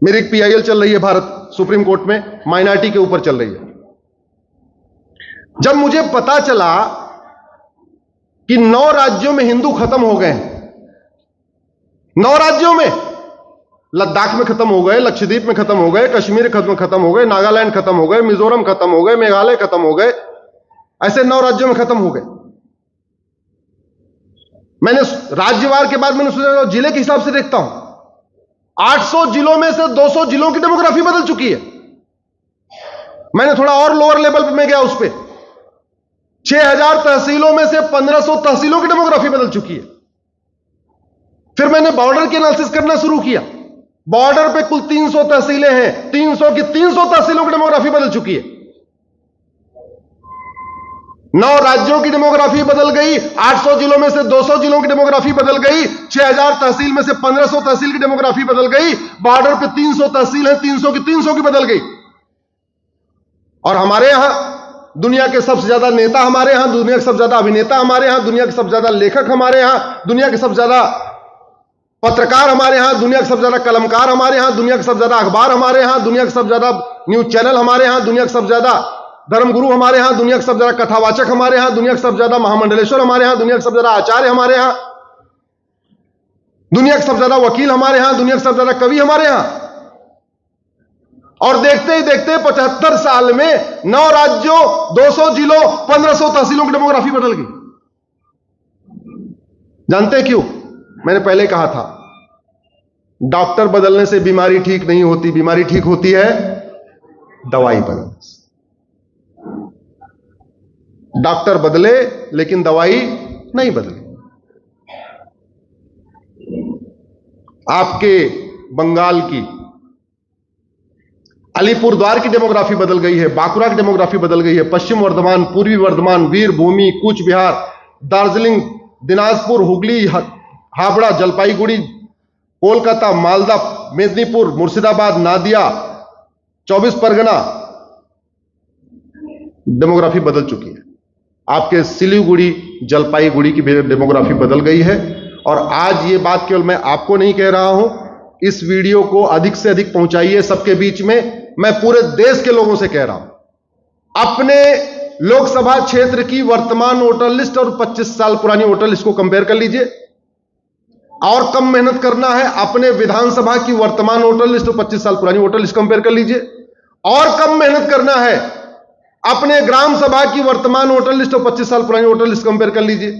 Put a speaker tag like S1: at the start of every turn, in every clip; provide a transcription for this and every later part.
S1: मेरी एक पीआईएल चल रही है भारत सुप्रीम कोर्ट में, माइनॉरिटी के ऊपर चल रही है। जब मुझे पता चला कि 9 राज्यों में हिंदू खत्म हो गए हैं, 9 राज्यों में, लद्दाख में खत्म हो गए, लक्षद्वीप में खत्म हो गए, कश्मीर खत्म हो गए, नागालैंड खत्म हो गए, मिजोरम खत्म हो गए, मेघालय खत्म हो गए, ऐसे 9 राज्यों में खत्म हो गए। मैंने राज्यवार के बाद मैंने सोचा जिले के हिसाब से देखता हूं, 800 जिलों में से 200 जिलों की डेमोग्राफी बदल चुकी है। मैंने थोड़ा और लोअर लेवल पे मैं गया, उस पे 6000 तहसीलों में से 1500 तहसीलों की डेमोग्राफी बदल चुकी है। फिर मैंने बॉर्डर की एनालिसिस करना शुरू किया। बॉर्डर पे कुल 300 तहसीलें हैं, 300 की 300 तहसीलों की डेमोग्राफी बदल चुकी है। 9 राज्यों की डेमोग्राफी बदल गई, 800 जिलों में से 200 जिलों की डेमोग्राफी बदल गई, 6000 तहसील में से 1500 तहसील की डेमोग्राफी बदल गई, बॉर्डर पे 300 तहसील है, 300 की 300 की बदल गई। और हमारे यहां दुनिया के सबसे ज्यादा नेता हमारे यहां, दुनिया के सबसे ज्यादा अभिनेता हमारे यहां, दुनिया के सबसे ज्यादा लेखक हमारे यहां, दुनिया के सबसे ज्यादा पत्रकार हमारे यहां, दुनिया के सबसे ज्यादा कलमकार हमारे यहां, दुनिया के सबसे ज्यादा अखबार हमारे यहां, दुनिया के सबसे ज्यादा न्यूज चैनल हमारे यहां, दुनिया के सबसे ज्यादा धर्मगुरु हमारे यहां, दुनिया के सबसे ज्यादा कथावाचक हमारे यहां, दुनिया के सबसे ज्यादा महामंडलेश्वर हमारे यहां, दुनिया के सबसे ज्यादा आचार्य हमारे यहां, दुनिया के सबसे ज्यादा वकील हमारे यहां, दुनिया के सबसे ज्यादा कवि हमारे यहां। और देखते ही देखते 75 साल में 9 राज्यों, 200 जिलों, 1500 तहसीलों की डेमोग्राफी बदल गई। जानते क्यों? मैंने पहले कहा था, डॉक्टर बदलने से बीमारी ठीक नहीं होती, बीमारी ठीक होती है दवाई बदलने से। डॉक्टर बदले लेकिन दवाई नहीं बदली। आपके बंगाल की अलीपुरद्वार की डेमोग्राफी बदल गई है, बांकुरा की डेमोग्राफी बदल गई है, पश्चिम वर्धमान, पूर्वी वर्धमान, वीरभूमि, कूच बिहार, दार्जिलिंग, दिनाजपुर, हुगली, हावड़ा, जलपाईगुड़ी, कोलकाता, मालदा, मेदिनीपुर, मुर्शिदाबाद, नादिया, 24 परगना, डेमोग्राफी बदल चुकी है। आपके सिलीगुड़ी, जलपाईगुड़ी की डेमोग्राफी बदल गई है। और आज ये बात केवल मैं आपको नहीं कह रहा हूं, इस वीडियो को अधिक से अधिक पहुंचाइए सबके बीच में। मैं पूरे देश के लोगों से कह रहा हूं, अपने लोकसभा क्षेत्र की वर्तमान वोटर लिस्ट और 25 साल पुरानी वोटर लिस्ट को कंपेयर कर लीजिए। और कम मेहनत करना है, अपने विधानसभा की वर्तमान वोटर लिस्ट और 25 साल पुरानी वोटर लिस्ट कंपेयर कर लीजिए। और कम मेहनत करना है, अपने ग्राम सभा की वर्तमान वोटर लिस्ट और 25 साल पुरानी वोटर लिस्ट कंपेयर कर लीजिए।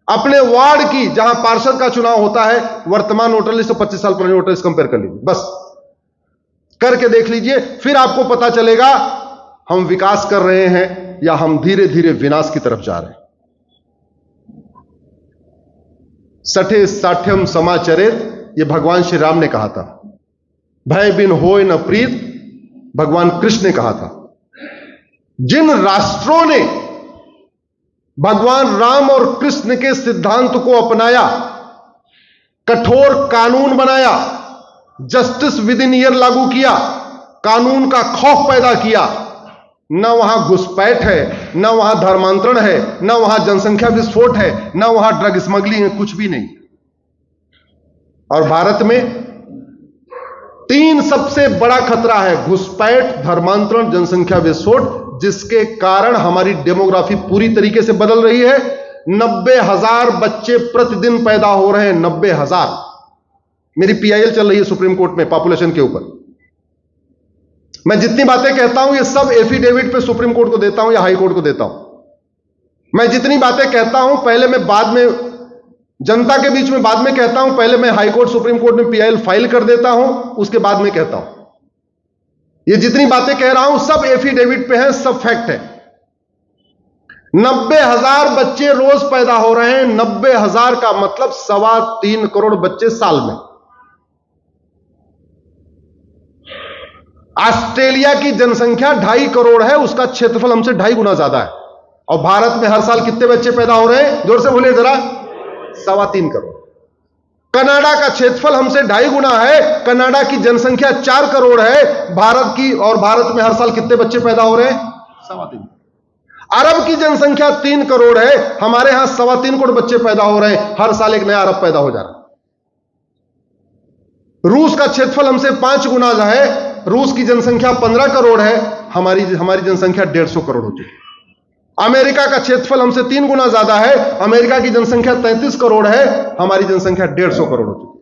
S1: अपने वार्ड की, जहां पार्षद का चुनाव होता है, वर्तमान वोटर लिस्ट और 25 साल पुरानी वोटर लिस्ट कंपेयर कर लीजिए। बस करके देख लीजिए, फिर आपको पता चलेगा हम विकास कर रहे हैं या हम धीरे धीरे विनाश की तरफ जा रहे हैं। सठे साठ्यम समाचरित, ये भगवान श्री राम ने कहा था। भय बिन होय न प्रीत, भगवान कृष्ण ने कहा था। जिन राष्ट्रों ने भगवान राम और कृष्ण के सिद्धांत को अपनाया, कठोर कानून बनाया, जस्टिस विद इन ईयर लागू किया, कानून का खौफ पैदा किया, न वहां घुसपैठ है, न वहां धर्मांतरण है, न वहां जनसंख्या विस्फोट है, न वहां ड्रग स्मगलिंग है, कुछ भी नहीं। और भारत में 3 सबसे बड़ा खतरा है, घुसपैठ, धर्मांतरण, जनसंख्या विस्फोट, जिसके कारण हमारी डेमोग्राफी पूरी तरीके से बदल रही है। 90,000 बच्चे प्रतिदिन पैदा हो रहे हैं, 90,000। मेरी पीआईएल चल रही है सुप्रीम कोर्ट में पॉपुलेशन के ऊपर। मैं जितनी बातें कहता हूं, ये सब एफिडेविट पे सुप्रीम कोर्ट को देता हूं या हाई कोर्ट को देता हूं। मैं जितनी बातें कहता हूं, पहले मैं बाद में जनता के बीच में बाद में कहता हूं, पहले मैं हाई कोर्ट सुप्रीम कोर्ट में पीआईएल फाइल कर देता हूं, उसके बाद में कहता हूं। ये जितनी बातें कह रहा हूं सब एफिडेविट पे है, सब फैक्ट है। 90,000 बच्चे रोज पैदा हो रहे हैं। 90,000 का मतलब 3.25 करोड़ बच्चे साल में। ऑस्ट्रेलिया की जनसंख्या 2.5 करोड़ है, उसका क्षेत्रफल हमसे 2.5 गुना ज्यादा है। और भारत में हर साल कितने बच्चे पैदा हो रहे हैं? जोर से बोलिए जरा। 3.25 करोड़। कनाडा का क्षेत्रफल हमसे 2.5 गुना है, कनाडा की जनसंख्या 4 करोड़ है भारत की, और भारत में हर साल कितने बच्चे पैदा हो रहे हैं? 3.25। अरब की जनसंख्या 3 करोड़ है, हमारे यहां 3.25 करोड़ बच्चे पैदा हो रहे हैं, हर साल एक नया अरब पैदा हो जा रहा है। रूस का क्षेत्रफल हमसे 5 गुना है, रूस की जनसंख्या 15 करोड़ है, हमारी जनसंख्या 150 करोड़ हो चुकी है। अमेरिका का क्षेत्रफल हमसे 3 गुना ज्यादा है, अमेरिका की जनसंख्या 33 करोड़ है, हमारी जनसंख्या 150 करोड़ हो चुकी है।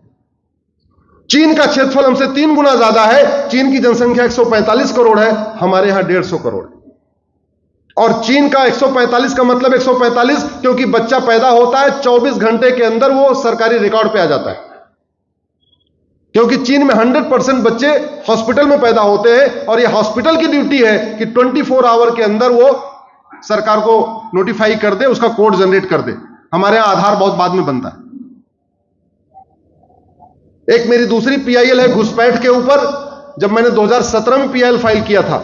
S1: चीन का क्षेत्रफल हमसे 3 गुना ज्यादा है, चीन की जनसंख्या 145 करोड़ है, हमारे यहां 150 करोड़ है। और चीन का 145 का मतलब 145 क्योंकि बच्चा पैदा होता है 24 घंटे के अंदर वो सरकारी रिकॉर्ड पे आ जाता है, क्योंकि चीन में 100% बच्चे हॉस्पिटल में पैदा होते हैं और ये हॉस्पिटल की ड्यूटी है कि 24 आवर के अंदर वो सरकार को नोटिफाई कर दे, उसका कोड जनरेट कर दे। हमारे यहां आधार बहुत बाद में बनता है। एक मेरी दूसरी पीआईएल है घुसपैठ के ऊपर। जब मैंने 2017 में पीआईएल फाइल किया था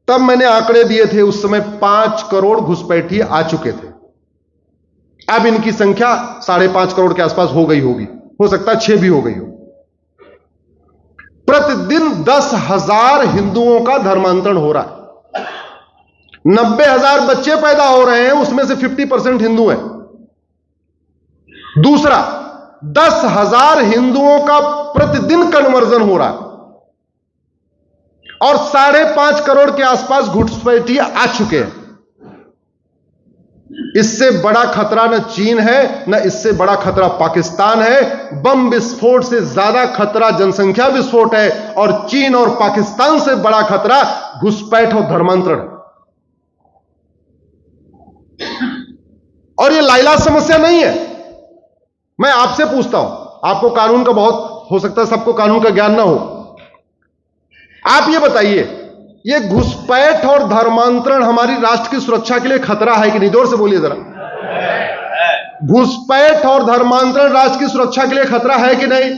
S1: तब मैंने आंकड़े दिए थे, उस समय 5 करोड़ घुसपैठी आ चुके थे। अब इनकी संख्या 5.5 करोड़ के आसपास हो गई होगी, हो सकता है 6 भी हो गई हो। प्रतिदिन 10,000 हिंदुओं का धर्मांतरण हो रहा है। 90,000 बच्चे पैदा हो रहे हैं, उसमें से 50% हिंदू हैं। दूसरा, 10,000 हिंदुओं का प्रतिदिन कन्वर्जन हो रहा है और 5.5 करोड़ के आसपास घुसपैठी आ चुके हैं। इससे बड़ा खतरा न चीन है, न इससे बड़ा खतरा पाकिस्तान है। बम विस्फोट से ज्यादा खतरा जनसंख्या विस्फोट है और चीन और पाकिस्तान से बड़ा खतरा घुसपैठ और धर्मांतरण। और यह लाइलाज समस्या नहीं है। मैं आपसे पूछता हूं, आपको कानून का बहुत हो सकता है सबको कानून का ज्ञान ना हो, आप ये बताइए, ये घुसपैठ और धर्मांतरण हमारी राष्ट्र की सुरक्षा के लिए खतरा है कि नहीं? जोर से बोलिए जरा। घुसपैठ और धर्मांतरण राष्ट्र की सुरक्षा के लिए खतरा है कि नहीं?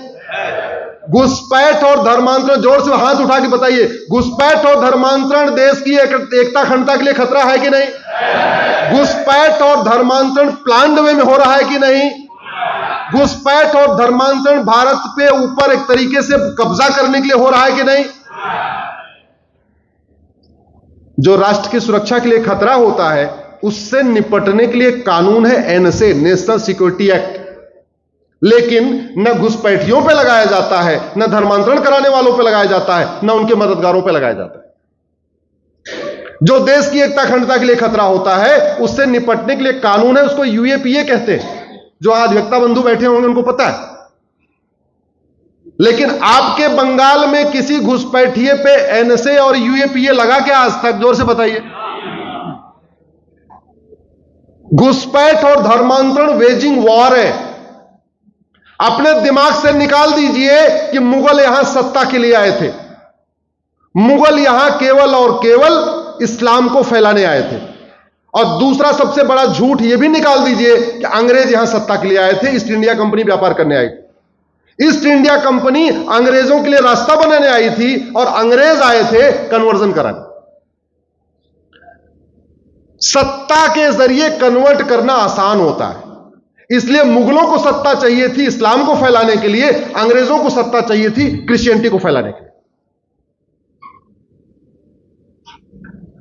S1: घुसपैठ और धर्मांतरण, जोर से हाथ उठा के बताइए, घुसपैठ और धर्मांतरण देश की एकता अखंडता के लिए खतरा है कि नहीं? घुसपैठ और धर्मांतरण प्लान्ड वे में हो रहा है कि नहीं? घुसपैठ और धर्मांतरण भारत पे ऊपर एक तरीके से कब्जा करने के लिए हो रहा है कि नहीं? जो राष्ट्र की सुरक्षा के लिए खतरा होता है उससे निपटने के लिए कानून है एनएसए, नेशनल सिक्योरिटी एक्ट। लेकिन न घुसपैठियों पे लगाया जाता है, न धर्मांतरण कराने वालों पे लगाया जाता है, न उनके मददगारों पे लगाया जाता है। जो देश की एकता अखंडता के लिए खतरा होता है उससे निपटने के लिए कानून है, उसको यूएपीए कहते हैं। जो अधिवक्ता बंधु बैठे होंगे उनको पता है। लेकिन आपके बंगाल में किसी घुसपैठिए पे एनएसए और यूएपीए लगा क्या आज तक? जोर से बताइए। घुसपैठ और धर्मांतरण वेजिंग वॉर है। अपने दिमाग से निकाल दीजिए कि मुगल यहां सत्ता के लिए आए थे। मुगल यहां केवल और केवल इस्लाम को फैलाने आए थे। और दूसरा सबसे बड़ा झूठ यह भी निकाल दीजिए कि अंग्रेज यहां सत्ता के लिए आए थे, ईस्ट इंडिया कंपनी व्यापार करने आई थी। ईस्ट इंडिया कंपनी अंग्रेजों के लिए रास्ता बनाने आई थी और अंग्रेज आए थे कन्वर्जन कराने। सत्ता के जरिए कन्वर्ट करना आसान होता है, इसलिए मुगलों को सत्ता चाहिए थी इस्लाम को फैलाने के लिए, अंग्रेजों को सत्ता चाहिए थी क्रिश्चियनिटी को फैलाने के लिए।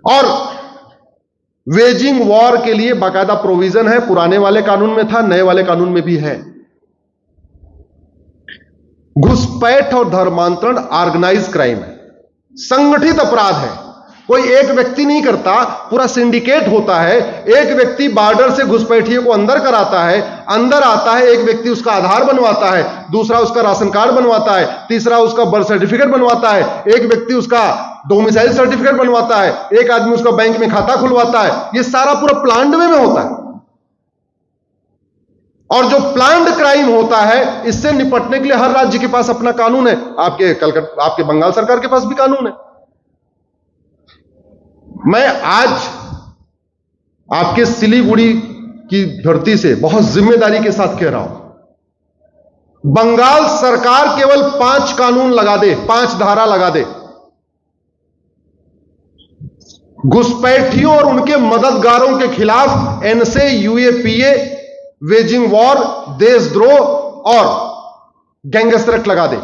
S1: और वेजिंग वॉर के लिए बाकायदा प्रोविजन है, पुराने वाले कानून में था, नए वाले कानून में भी है। घुसपैठ और धर्मांतरण ऑर्गेनाइज क्राइम है, संगठित अपराध है। कोई एक व्यक्ति नहीं करता, पूरा सिंडिकेट होता है। एक व्यक्ति बॉर्डर से घुसपैठियों को अंदर कराता है, अंदर आता है, एक व्यक्ति उसका आधार बनवाता है, दूसरा उसका राशन कार्ड बनवाता है, तीसरा उसका बर्थ सर्टिफिकेट बनवाता है, एक व्यक्ति उसका डोमिसाइल सर्टिफिकेट बनवाता है, एक आदमी उसका बैंक में खाता खुलवाता है। यह सारा पूरा प्लान्ड वे में होता है। और जो प्लान्ड क्राइम होता है इससे निपटने के लिए हर राज्य के पास अपना कानून है। आपके बंगाल सरकार के पास भी कानून है। मैं आज आपके सिलीगुड़ी की धरती से बहुत जिम्मेदारी के साथ कह रहा हूं, बंगाल सरकार केवल 5 कानून लगा दे, 5 धारा लगा दे, घुसपैठियों और उनके मददगारों के खिलाफ एनएसए, यूएपीए, वेजिंग वॉर, देशद्रोह और गैंगस्टर एक्ट लगा दे,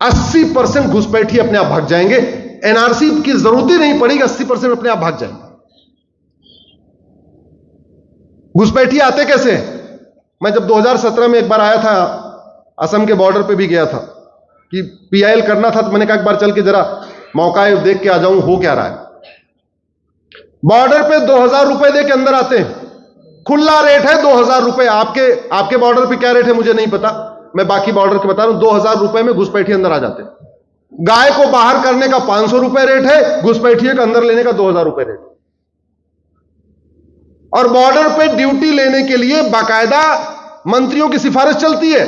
S1: 80% घुसपैठी अपने आप भाग जाएंगे। एनआरसी की जरूरत ही नहीं पड़ेगी, 80% अपने आप भाग जाएंगे। घुसपैठी आते कैसे? मैं जब 2017 में एक बार आया था असम के बॉर्डर पे भी गया था कि PIL करना था, तो मैंने कहा एक बार चल के जरा मौका है देख के आ जाऊं हो क्या रहा है। बॉर्डर पे 2000 रुपए दे के अंदर आते हैं, खुला रेट है 2000 रुपए। आपके बॉर्डर पे क्या रेट है मुझे नहीं पता, मैं बाकी बॉर्डर के बता रहा हूं। 2000 रुपए में घुसपैठी अंदर आ जाते हैं। गाय को बाहर करने का 500 रुपए रेट है, घुसपैठिए का अंदर लेने का 2000 रुपए रेट। और बॉर्डर पे ड्यूटी लेने के लिए बाकायदा मंत्रियों की सिफारिश चलती है।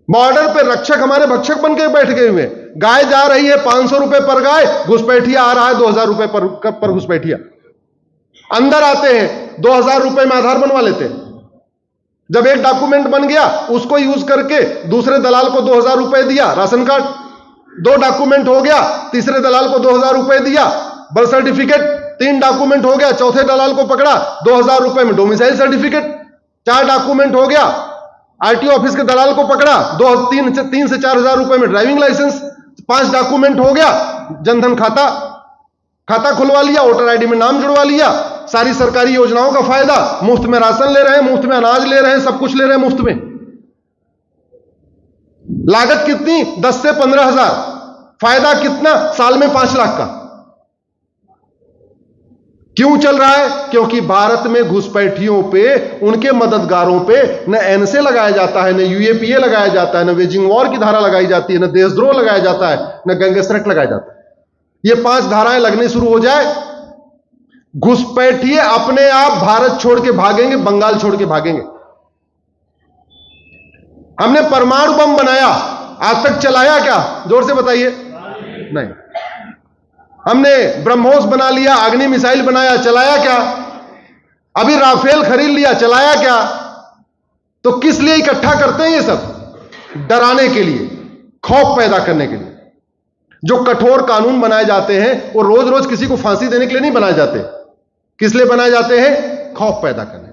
S1: बॉर्डर पे रक्षक हमारे भक्षक बन के बैठ गए हुए। गाय जा रही है 500 रुपए पर गाय, घुसपैठिया आ रहा है 2000 रुपए पर घुसपैठिया। अंदर आते हैं 2000 रुपए में आधार बनवा लेते हैं। जब एक डॉक्यूमेंट बन गया उसको यूज करके दूसरे दलाल को 2000 रुपए दिया, राशन कार्ड। 2 डॉक्यूमेंट हो गया, तीसरे दलाल को 2000 रुपए दिया, बर्थ सर्टिफिकेट। 3 डॉक्यूमेंट हो गया, चौथे दलाल को पकड़ा, 2000 रुपए में डोमिसाइल सर्टिफिकेट। 4 डॉक्यूमेंट हो गया, RTO ऑफिस के दलाल को पकड़ा, 3 से 4000 रुपए में ड्राइविंग लाइसेंस। 5 डॉक्यूमेंट हो गया, जनधन खाता खुलवा लिया, वोटर ID में नाम जुड़वा लिया, सारी सरकारी योजनाओं का फायदा, मुफ्त में राशन ले रहे हैं, मुफ्त में अनाज ले रहे हैं, सब कुछ ले रहे हैं मुफ्त में। लागत कितनी? 10 से 15 हजार। फायदा कितना? साल में 5 लाख का। क्यों चल रहा है? क्योंकि भारत में घुसपैठियों पे, उनके मददगारों पे न NSA लगाया जाता है, न UAPA लगाया जाता है, न वेजिंग वॉर की धारा लगाई जाती है, न देशद्रोह लगाया जाता है, न गैंगस्टर एक्ट लगाया जाता है। ये 5 धाराएं लगनी शुरू हो जाए, घुसपैठिए अपने आप भारत छोड़ के भागेंगे, बंगाल छोड़ के भागेंगे। हमने परमाणु बम बनाया, आज तक चलाया क्या? जोर से बताइए। नहीं। हमने ब्रह्मोस बना लिया, अग्नि मिसाइल बनाया, चलाया क्या? अभी राफेल खरीद लिया, चलाया क्या? तो किस लिए इकट्ठा करते हैं ये सब? डराने के लिए, खौफ पैदा करने के लिए। जो कठोर कानून बनाए जाते हैं वो रोज रोज किसी को फांसी देने के लिए नहीं बनाए जाते। किस लिए बनाए जाते हैं? खौफ पैदा करने।